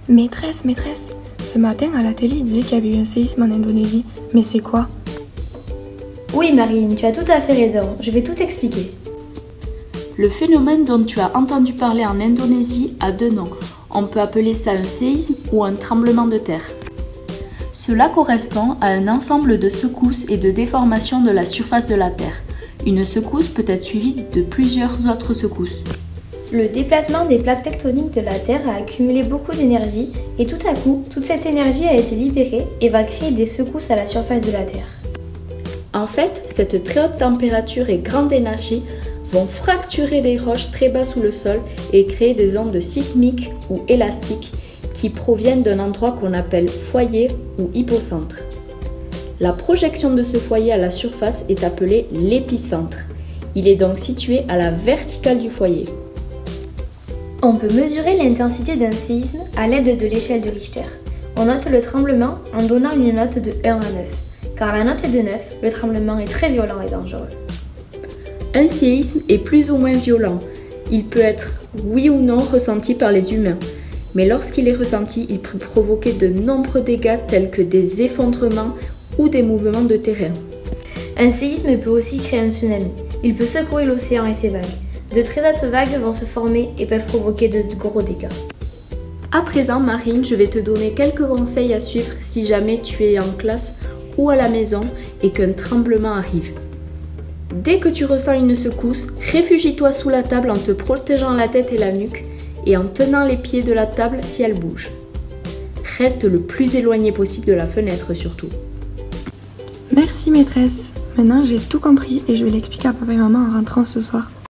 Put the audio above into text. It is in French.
Maîtresse, ce matin à la télé, il disait qu'il y avait eu un séisme en Indonésie. Mais c'est quoi? Oui Marine, tu as tout à fait raison, je vais tout expliquer. Le phénomène dont tu as entendu parler en Indonésie a deux noms. On peut appeler ça un séisme ou un tremblement de terre. Cela correspond à un ensemble de secousses et de déformations de la surface de la Terre. Une secousse peut être suivie de plusieurs autres secousses. Le déplacement des plaques tectoniques de la Terre a accumulé beaucoup d'énergie et tout à coup, toute cette énergie a été libérée et va créer des secousses à la surface de la Terre. En fait, cette très haute température et grande énergie vont fracturer des roches très bas sous le sol et créer des ondes sismiques ou élastiques qui proviennent d'un endroit qu'on appelle foyer ou hypocentre. La projection de ce foyer à la surface est appelée l'épicentre. Il est donc situé à la verticale du foyer. On peut mesurer l'intensité d'un séisme à l'aide de l'échelle de Richter. On note le tremblement en donnant une note de 1 à 9. Car la note est de 9, le tremblement est très violent et dangereux. Un séisme est plus ou moins violent. Il peut être oui ou non ressenti par les humains. Mais lorsqu'il est ressenti, il peut provoquer de nombreux dégâts tels que des effondrements ou des mouvements de terrain. Un séisme peut aussi créer un tsunami. Il peut secouer l'océan et ses vagues. De très hautes vagues vont se former et peuvent provoquer de gros dégâts. À présent, Marine, je vais te donner quelques conseils à suivre si jamais tu es en classe ou à la maison et qu'un tremblement arrive. Dès que tu ressens une secousse, réfugie-toi sous la table en te protégeant la tête et la nuque et en tenant les pieds de la table si elle bouge. Reste le plus éloigné possible de la fenêtre surtout. Merci maîtresse. Maintenant j'ai tout compris et je vais l'expliquer à papa et maman en rentrant ce soir.